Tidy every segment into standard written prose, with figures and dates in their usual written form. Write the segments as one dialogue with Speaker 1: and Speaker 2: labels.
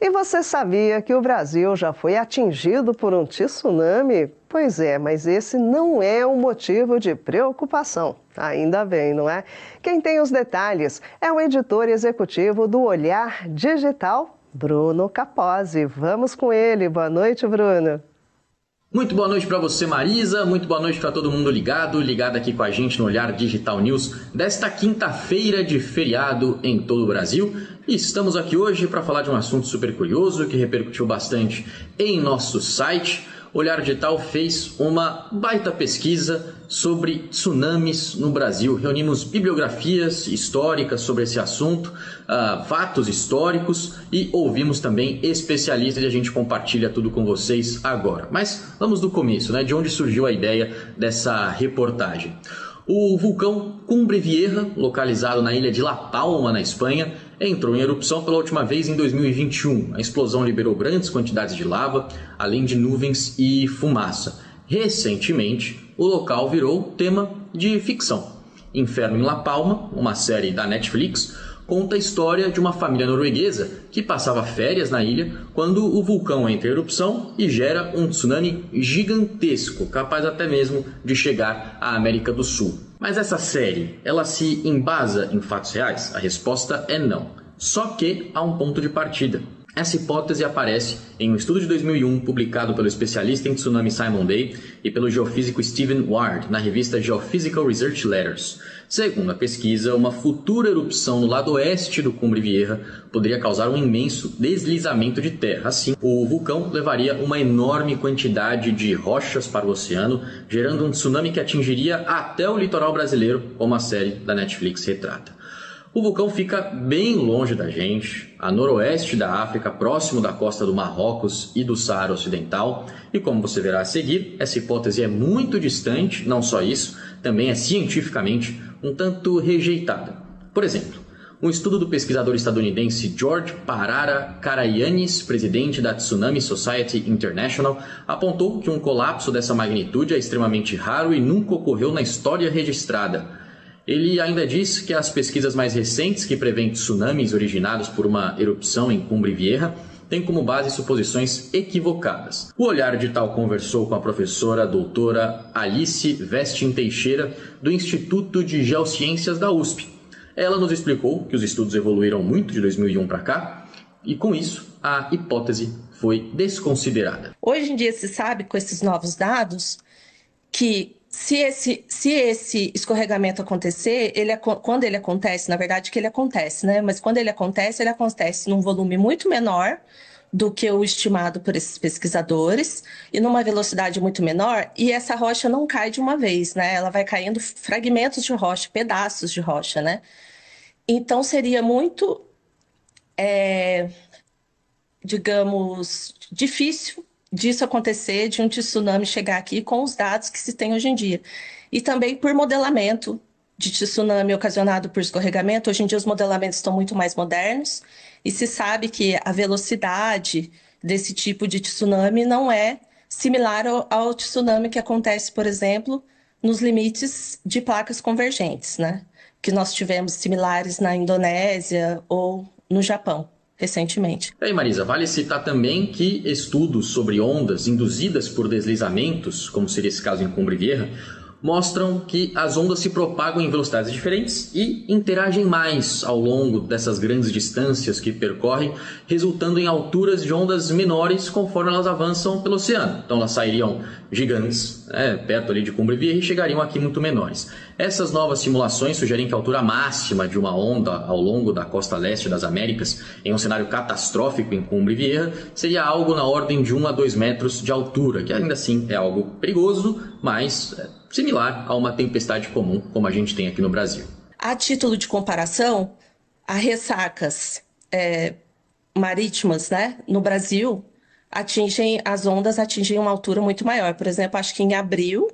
Speaker 1: E você sabia que o Brasil já foi atingido por um tsunami? Pois é, mas esse não é um motivo de preocupação. Ainda bem, não é? Quem tem os detalhes é o editor executivo do Olhar Digital, Bruno Capozzi. Vamos com ele. Boa noite, Bruno.
Speaker 2: Muito boa noite para você, Marisa. Muito boa noite para todo mundo ligado aqui com a gente no Olhar Digital News desta quinta-feira de feriado em todo o Brasil. E estamos aqui hoje para falar de um assunto super curioso que repercutiu bastante em nosso site. O Olhar Digital fez uma baita pesquisa sobre tsunamis no Brasil. Reunimos bibliografias históricas sobre esse assunto, fatos históricos e ouvimos também especialistas e a gente compartilha tudo com vocês agora. Mas vamos do começo, né? De onde surgiu a ideia dessa reportagem. O vulcão Cumbre Vieja, localizado na ilha de La Palma, na Espanha, entrou em erupção pela última vez em 2021. A explosão liberou grandes quantidades de lava, além de nuvens e fumaça. Recentemente, o local virou tema de ficção. Inferno em La Palma, uma série da Netflix, conta a história de uma família norueguesa que passava férias na ilha quando o vulcão entra em erupção e gera um tsunami gigantesco, capaz até mesmo de chegar à América do Sul. Mas essa série, ela se embasa em fatos reais? A resposta é não. Só que há um ponto de partida. Essa hipótese aparece em um estudo de 2001 publicado pelo especialista em tsunami Simon Day e pelo geofísico Stephen Ward na revista Geophysical Research Letters. Segundo a pesquisa, uma futura erupção no lado oeste do Cumbre Vieja poderia causar um imenso deslizamento de terra. Assim, o vulcão levaria uma enorme quantidade de rochas para o oceano, gerando um tsunami que atingiria até o litoral brasileiro, como a série da Netflix retrata. O vulcão fica bem longe da gente, a noroeste da África, próximo da costa do Marrocos e do Saara Ocidental. E como você verá a seguir, essa hipótese é muito distante, não só isso, também é cientificamente um tanto rejeitada. Por exemplo, um estudo do pesquisador estadunidense George Parara Karayanis, presidente da Tsunami Society International, apontou que um colapso dessa magnitude é extremamente raro e nunca ocorreu na história registrada. Ele ainda diz que as pesquisas mais recentes que prevêem tsunamis originados por uma erupção em Cumbre Vieja têm como base suposições equivocadas. O Olhar Digital conversou com a professora doutora Alice Vestin Teixeira, do Instituto de Geociências da USP. Ela nos explicou que os estudos evoluíram muito de 2001 para cá e, com isso, a hipótese foi desconsiderada.
Speaker 3: Hoje em dia se sabe, com esses novos dados, que se esse escorregamento acontecer, quando ele acontece, na verdade que ele acontece, né? Mas quando ele acontece num volume muito menor do que o estimado por esses pesquisadores e numa velocidade muito menor, e essa rocha não cai de uma vez, né? Ela vai caindo fragmentos de rocha, pedaços de rocha, né? Então seria muito, digamos, difícil disso acontecer, de um tsunami chegar aqui com os dados que se tem hoje em dia. E também por modelamento de tsunami ocasionado por escorregamento. Hoje em dia os modelamentos estão muito mais modernos e se sabe que a velocidade desse tipo de tsunami não é similar ao tsunami que acontece, por exemplo, nos limites de placas convergentes, né? Que nós tivemos similares na Indonésia ou no Japão recentemente.
Speaker 2: E aí, Marisa, vale citar também que estudos sobre ondas induzidas por deslizamentos, como seria esse caso em Cumbre Vieja, mostram que as ondas se propagam em velocidades diferentes e interagem mais ao longo dessas grandes distâncias que percorrem, resultando em alturas de ondas menores conforme elas avançam pelo oceano. Então elas sairiam gigantes, perto ali de Cumbre Vieja, e chegariam aqui muito menores. Essas novas simulações sugerem que a altura máxima de uma onda ao longo da costa leste das Américas, em um cenário catastrófico em Cumbre Vieja, seria algo na ordem de 1 a 2 metros de altura, que ainda assim é algo perigoso, mas similar a uma tempestade comum, como a gente tem aqui no Brasil.
Speaker 3: A título de comparação, as ressacas marítimas, né, no Brasil, as ondas atingem uma altura muito maior. Por exemplo, acho que em abril,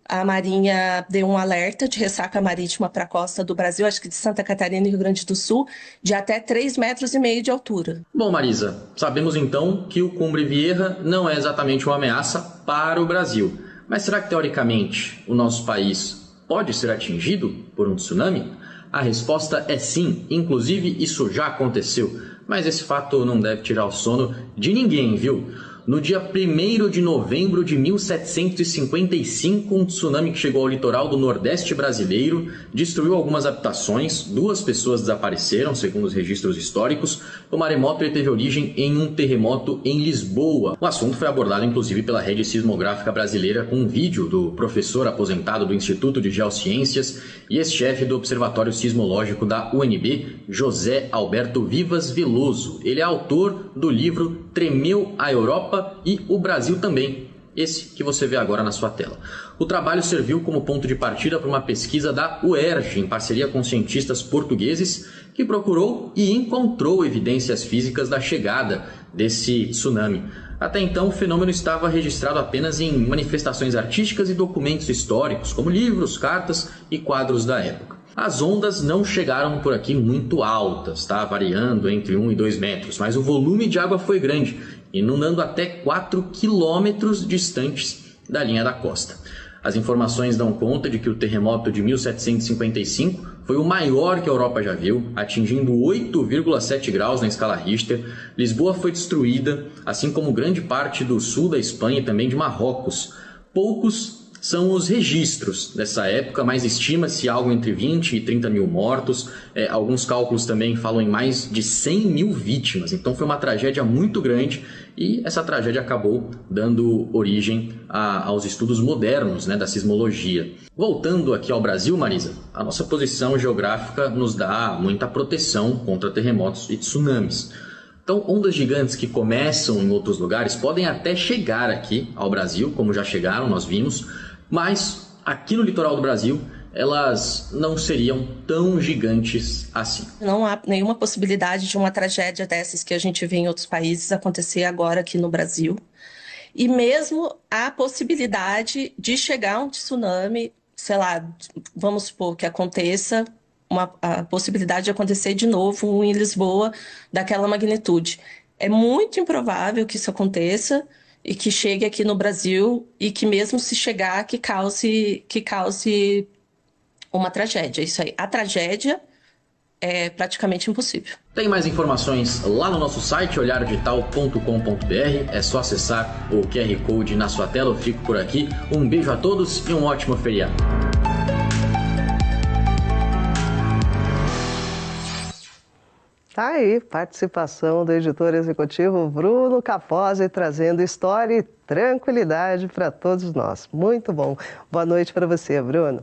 Speaker 3: a Marinha deu um alerta de ressaca marítima para a costa do Brasil, acho que de Santa Catarina e Rio Grande do Sul, de até 3,5 metros de altura.
Speaker 2: Bom, Marisa, sabemos então que o Cumbre Vieja não é exatamente uma ameaça para o Brasil. Mas será que, teoricamente, o nosso país pode ser atingido por um tsunami? A resposta é sim, inclusive isso já aconteceu. mas esse fato não deve tirar o sono de ninguém, viu? No dia 1º de novembro de 1755, um tsunami que chegou ao litoral do Nordeste brasileiro destruiu algumas habitações, 2 pessoas desapareceram, segundo os registros históricos. O maremoto teve origem em um terremoto em Lisboa. O assunto foi abordado inclusive pela Rede Sismográfica Brasileira com um vídeo do professor aposentado do Instituto de Geociências e ex-chefe do Observatório Sismológico da UNB, José Alberto Vivas Veloso. Ele é autor do livro Tremeu a Europa e o Brasil também, esse que você vê agora na sua tela. O trabalho serviu como ponto de partida para uma pesquisa da UERJ, em parceria com cientistas portugueses, que procurou e encontrou evidências físicas da chegada desse tsunami. Até então, o fenômeno estava registrado apenas em manifestações artísticas e documentos históricos, como livros, cartas e quadros da época. As ondas não chegaram por aqui muito altas, variando entre 1 e 2 metros, mas o volume de água foi grande, inundando até 4 quilômetros distantes da linha da costa. As informações dão conta de que o terremoto de 1755 foi o maior que a Europa já viu, atingindo 8,7 graus na escala Richter. Lisboa foi destruída, assim como grande parte do sul da Espanha e também de Marrocos. Poucos são os registros dessa época, mas estima-se algo entre 20 e 30 mil mortos. Alguns cálculos também falam em mais de 100 mil vítimas. Então foi uma tragédia muito grande e essa tragédia acabou dando origem aos estudos modernos, da sismologia. Voltando aqui ao Brasil, Marisa, a nossa posição geográfica nos dá muita proteção contra terremotos e tsunamis. Então, ondas gigantes que começam em outros lugares podem até chegar aqui ao Brasil, como já chegaram, nós vimos, mas aqui no litoral do Brasil elas não seriam tão gigantes assim.
Speaker 3: Não há nenhuma possibilidade de uma tragédia dessas que a gente vê em outros países acontecer agora aqui no Brasil. E mesmo a possibilidade de chegar um tsunami, sei lá, vamos supor que aconteça, a possibilidade de acontecer de novo um em Lisboa daquela magnitude. É muito improvável que isso aconteça e que chegue aqui no Brasil e que mesmo se chegar, que cause uma tragédia. Isso aí, a tragédia é praticamente impossível.
Speaker 2: Tem mais informações lá no nosso site, olhardigital.com.br. É só acessar o QR Code na sua tela. Eu fico por aqui. Um beijo a todos e um ótimo feriado.
Speaker 1: Tá aí, participação do editor executivo Bruno Capozzi, trazendo história e tranquilidade para todos nós. Muito bom. Boa noite para você, Bruno.